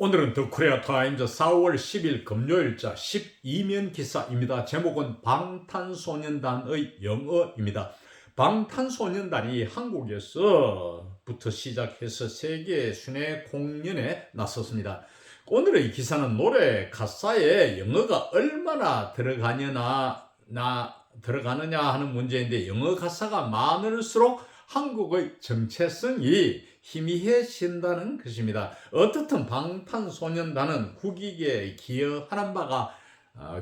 오늘은 더 코리아 타임즈 4월 10일 금요일자 12면 기사입니다. 제목은 방탄소년단의 영어입니다. 방탄소년단이 한국에서부터 시작해서 세계 순회 공연에 나섰습니다. 오늘의 기사는 노래 가사에 영어가 얼마나 들어가느냐 하는 문제인데, 영어 가사가 많을수록 한국의 정체성이 희미해진다는 것입니다. 어떻든 방탄소년단은 국익에 기여하는 바가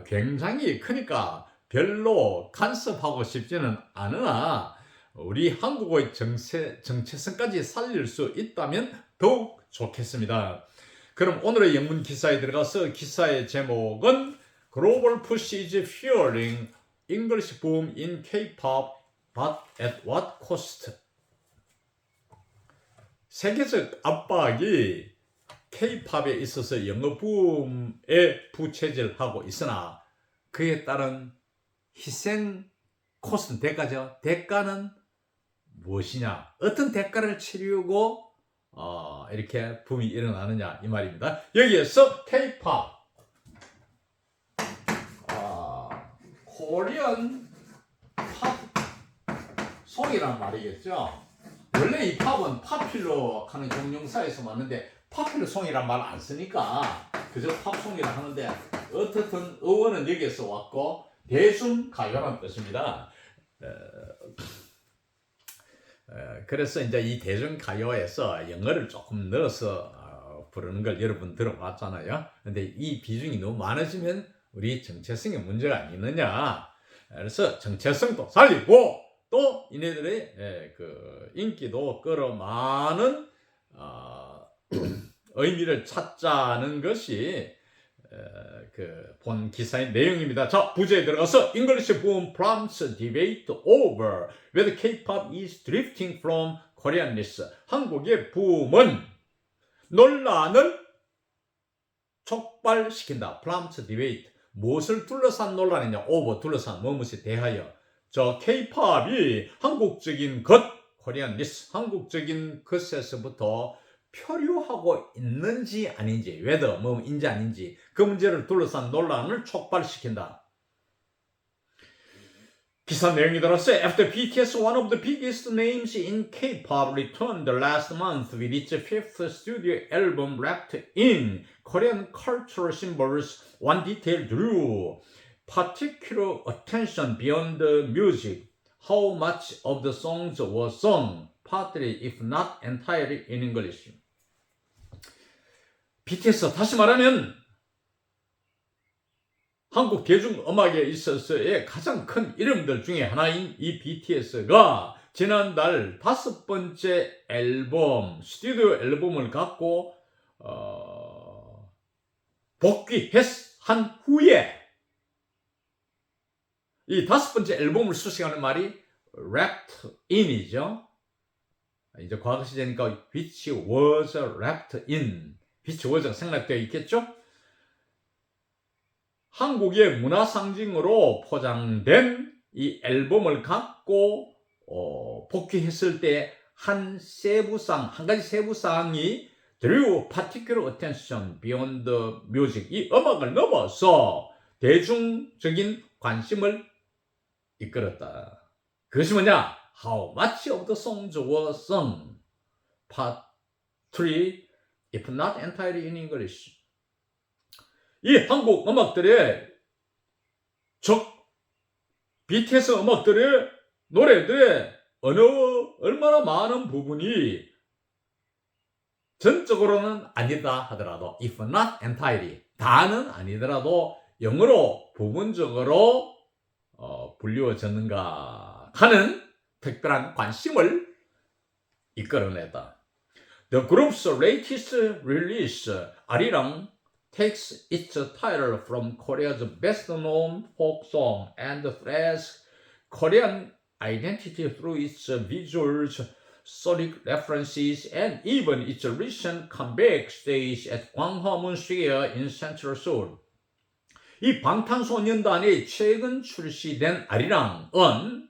굉장히 크니까 별로 간섭하고 싶지는 않으나, 우리 한국의 정체성까지 살릴 수 있다면 더욱 좋겠습니다. 그럼 오늘의 영문 기사에 들어가서, 기사의 제목은 Global Push is Fueling English Boom in K-pop, but at what cost? 세계적 압박이 K-팝에 있어서 영어 붐에 부채질하고 있으나, 그에 따른 희생 코스트, 대가죠. 대가는 무엇이냐? 어떤 대가를 치르고 이렇게 붐이 일어나느냐, 이 말입니다. 여기에서 K-팝, 코리안 팝 송이란 말이겠죠. 원래 이 팝은 파퓰러 하는 형용사에서 왔는데, 파퓰러 송이란 말 안 쓰니까 그저 팝송이라 하는데, 어떻든 어원은 여기에서 왔고 대중가요란 뜻입니다. 그래서 이제 이 대중가요에서 영어를 조금 넣어서 부르는 걸 여러분 들어봤잖아요. 근데 이 비중이 너무 많아지면 우리 정체성에 문제가 있느냐. 그래서 정체성도 살리고, 또 이네들의 그 인기도 끌어많은 의미를 찾자는 것이 본 기사의 내용입니다. 자, 부제에 들어가서 English boom prompts debate over whether K-pop is drifting from Koreanness. 한국의 붐은 논란을 촉발시킨다. prompts debate. 무엇을 둘러싼 논란이냐? over, 둘러싼, 무엇에 대하여. 저 K-팝이 한국적인 것, 코리안리스, 한국적인 것에서부터 표류하고 있는지 아닌지, whether 뭐인지 아닌지, 그 문제를 둘러싼 논란을 촉발시킨다. 기사 내용이 들었어요. After BTS, one of the biggest names in K-pop, returned last month with its fifth studio album wrapped in Korean cultural symbols, one detail drew particular attention beyond the music. How much of the songs were sung, partly if not entirely in English. BTS, 다시 말하면 한국 대중음악에 있어서의 가장 큰 이름들 중에 하나인 이 BTS가 지난달 5번째 앨범, 스튜디오 앨범을 갖고 복귀한 후에, 이 5번째 앨범을 수식하는 말이 wrapped in이죠. 이제 과거 시제니까 which was wrapped in, which was가 생략되어 있겠죠. 한국의 문화 상징으로 포장된 이 앨범을 갖고 복귀했을 때 한 가지 세부사항이 drew particular attention beyond the music. 이 음악을 넘어서 대중적인 관심을 이끌었다. 그것이 뭐냐? How much of the songs were sung, partly, if not entirely in English. 이 한국 음악들의, 즉 BTS 음악들의 노래들의 얼마나 많은 부분이 전적으로는 아니다 하더라도, if not entirely, 다는 아니더라도 영어로 부분적으로 불리워졌는가 하는 특별한 관심을 이끌어냈다. The group's latest release, 아리랑, takes its title from Korea's best-known folk song and threads Korean identity through its visuals, sonic references, and even its recent comeback stage at Gwanghwamun Square in Central Seoul. 이 방탄소년단이 최근 출시된 아리랑은,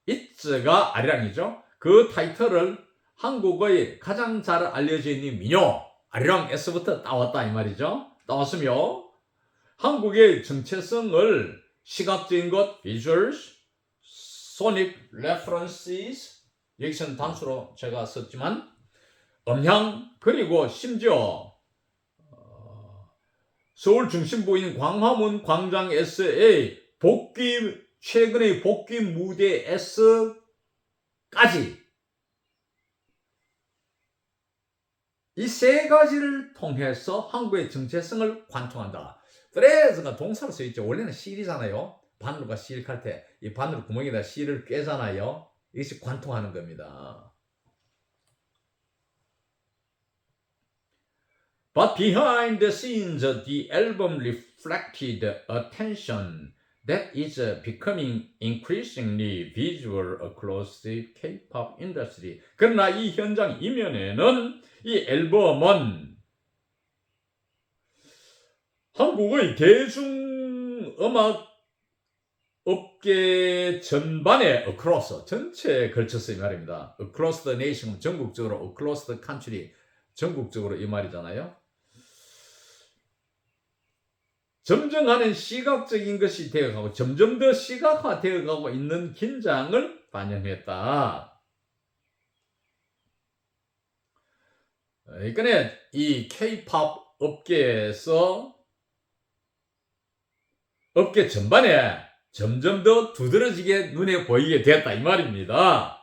it가 아리랑이죠. 그 타이틀을 한국의 가장 잘 알려져 있는 민요, 아리랑 S부터 따왔다 이 말이죠. 따왔으며 한국의 정체성을 시각적인 것, visuals, sonic references, 여기서는 단수로 제가 썼지만 음향, 그리고 심지어 서울 중심부인 광화문 광장에서의 최근의 복귀 무대에서까지 이 세 가지를 통해서 한국의 정체성을 관통한다. 그래서가 동사로 쓰여있죠. 원래는 실이잖아요. 바늘과 실할 때 이 바늘 구멍에다 실을 꿰잖아요. 이것이 관통하는 겁니다. But behind the scenes, the album reflected a tension that is becoming increasingly visual across the K-pop industry. 그러나 이 현장 이면에는 이 앨범은 한국의 대중음악 업계 전반에 across, 전체에 걸쳐서 이 말입니다. across the nation, 전국적으로, across the country, 전국적으로 이 말이잖아요. 점점 하는 시각적인 것이 되어가고 점점 더 시각화되어가고 있는 긴장을 반영했다. 그러니까 이 K-pop 업계에서 업계 전반에 점점 더 두드러지게 눈에 보이게 되었다 이 말입니다.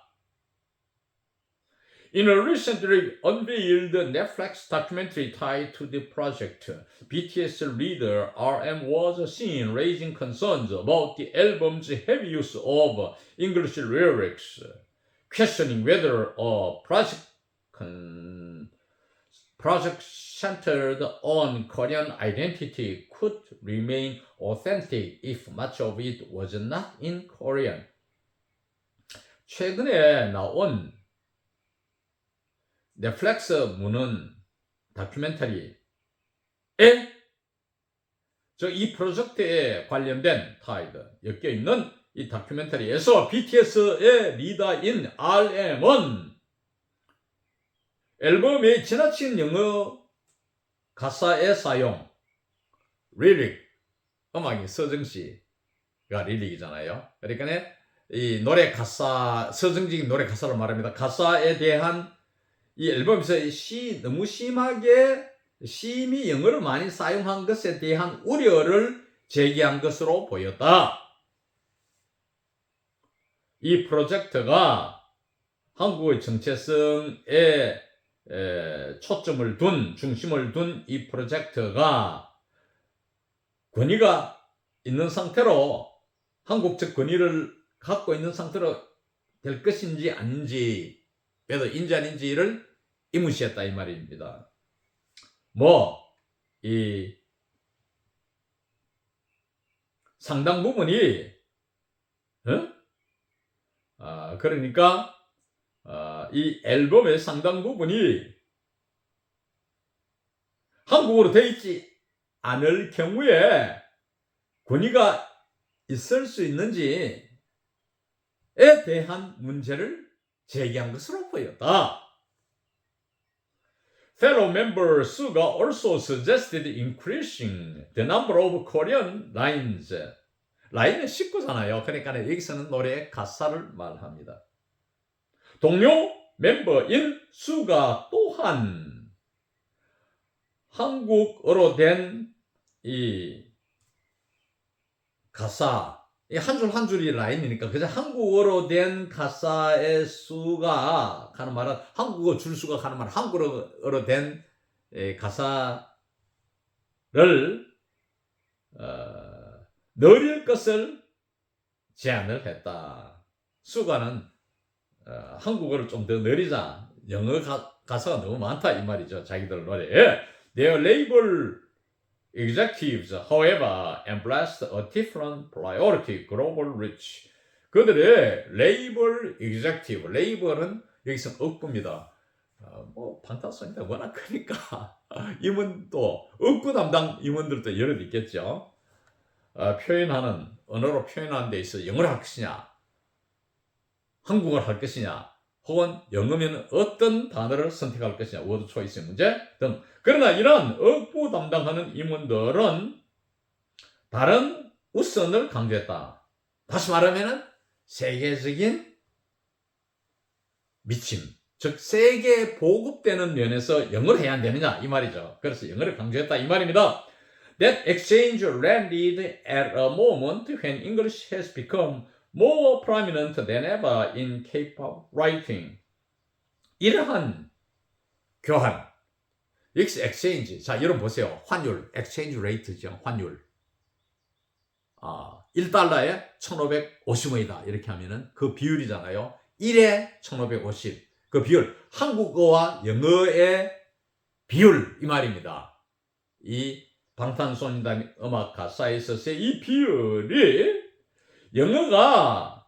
In a recently unveiled Netflix documentary tied to the project, BTS leader RM was seen raising concerns about the album's heavy use of English lyrics, questioning whether a project centered on Korean identity could remain authentic if much of it was not in Korean. 최근에 나온 넷플릭스 무는 다큐멘터리에 이 프로젝트에 관련된 타이드 엮여 있는 이 다큐멘터리에서 BTS의 리더인 RM은 앨범의 지나친 영어 가사의 사용, 리릭, 음악이 서정시가 리릭이잖아요. 그러니까 이 노래 가사, 서정적인 노래 가사로 말합니다. 가사에 대한 이 앨범에서 너무 심히 영어를 많이 사용한 것에 대한 우려를 제기한 것으로 보였다. 이 프로젝트가 한국의 정체성에 중심을 둔 이 프로젝트가 권위가 있는 상태로, 한국적 권위를 갖고 있는 상태로 될 것인지 아닌지, 그래서 인지 아닌지를 의문시했다 이 말입니다. 이 상당 부분이 그러니까 이 앨범의 상당 부분이 한국어로 되어 있지 않을 경우에 권위가 있을 수 있는지에 대한 문제를 제기한 것으로 보였다. Fellow member Suga also suggested increasing the number of Korean lines. 라인은 19잖아요. 그러니까 여기서는 노래의 가사를 말합니다. 동료 멤버인 수가 또한 한국어로 된 이 가사, 한 줄 한 줄이 라인이니까 그저 한국어로 된 가사의 수가 하는 말은 한국어 줄수가 하는 말, 한국어로 된 가사를 늘릴 것을 제안을 했다. 수가는 한국어를 좀 더 늘리자. 영어 가사가 너무 많다 이 말이죠. 자기들 노래에. Their label executives, however, embraced a different priority, global reach. 그들의 레이블 executive, 레이블은 여기서 억구입니다. 방탄소년단 워낙 크니까 임원도 억구 담당 임원들도 여럿 있겠죠. 언어로 표현하는 데 있어 영어를 할 것이냐, 한국어를 할 것이냐, 혹은 영어면 어떤 단어를 선택할 것이냐, 워드 초이스 문제 등. 그러나 이러한 어구 담당하는 임원들은 다른 우선을 강조했다. 다시 말하면 세계적인 미침, 즉 세계에 보급되는 면에서 영어를 해야 안 되느냐 이 말이죠. 그래서 영어를 강조했다 이 말입니다. That exchange landed at a moment when English has become more prominent than ever in K-pop writing. 이러한 교환, exchange. 자, 여러분 보세요. 환율, exchange rate죠. 환율. 1달러에 1550원이다. 이렇게 하면은 그 비율이잖아요. 1에 1550. 그 비율, 한국어와 영어의 비율, 이 말입니다. 이 방탄소년단 음악 가사에 있어서의 이 비율이 영어가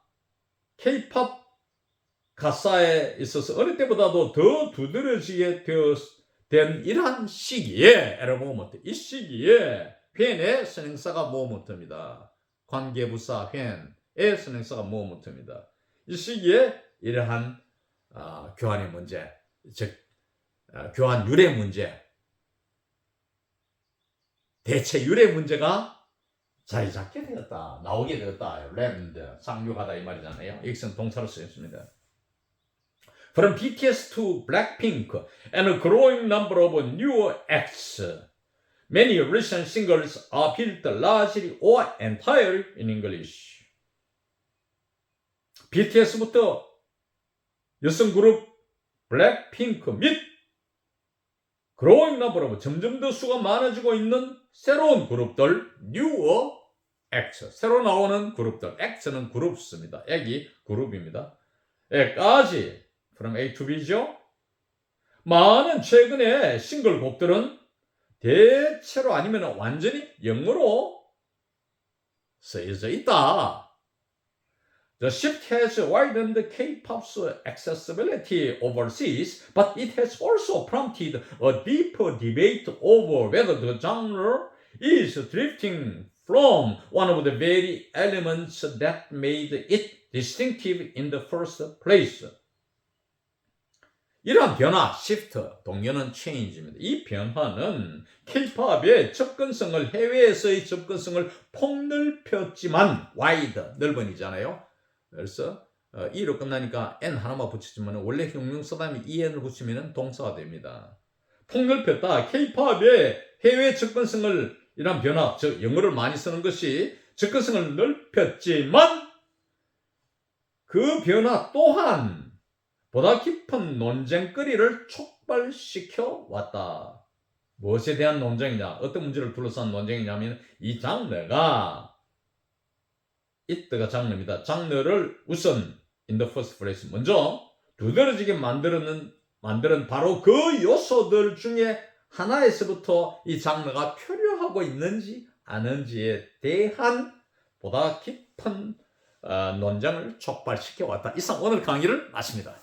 K-pop 가사에 있어서 어느 때보다도 더 두드러지게 된 이러한 시기에, 에러모먼트, 이 시기에 펜의 선행사가 모먼트입니다. 관계부사 펜의 선행사가 모먼트입니다. 이 시기에 이러한 교환의 문제, 즉 교환 유래 문제, 대체 유래 문제가 자리 잡게 되었다, 나오게 되었다. 랜드, 상륙하다 이 말이잖아요. 여기서는 동사로 쓰였습니다. From BTS to Blackpink and a growing number of new acts, many recent singles are built largely or entirely in English. BTS부터 여성 그룹 블랙핑크 및 growing number of 점점 더 수가 많아지고 있는 새로운 그룹들, newer acts, 새로 나오는 그룹들, acts는 그룹스입니다. 액이 그룹입니다. 까지 from A to B죠. 많은 최근에 싱글곡들은 대체로 아니면 완전히 영어로 쓰여져 있다. The shift has widened K-pop's accessibility overseas, but it has also prompted a deeper debate over whether the genre is drifting from one of the very elements that made it distinctive in the first place. 이러한 변화, shift, 동료는 change입니다. 이 변화는 K-팝의 접근성을, 해외에서의 접근성을 폭넓혔지만, wide, 넓은이잖아요. 그래서 E로 끝나니까 N 하나만 붙이지만 원래 형용사 다음에 EN을 붙이면 동사가 됩니다. 폭넓혔다. K-팝의 해외 접근성을, 이런 변화, 즉 영어를 많이 쓰는 것이 접근성을 넓혔지만 그 변화 또한 보다 깊은 논쟁거리를 촉발시켜 왔다. 무엇에 대한 논쟁이냐? 어떤 문제를 둘러싼 논쟁이냐면 이 장르가, it가 장르입니다. 장르를 우선 in the first place 먼저 두드러지게 만드는 바로 그 요소들 중에 하나에서부터 이 장르가 표류하고 있는지 아는지에 대한 보다 깊은 논쟁을 촉발시켜 왔다. 이상 오늘 강의를 마칩니다.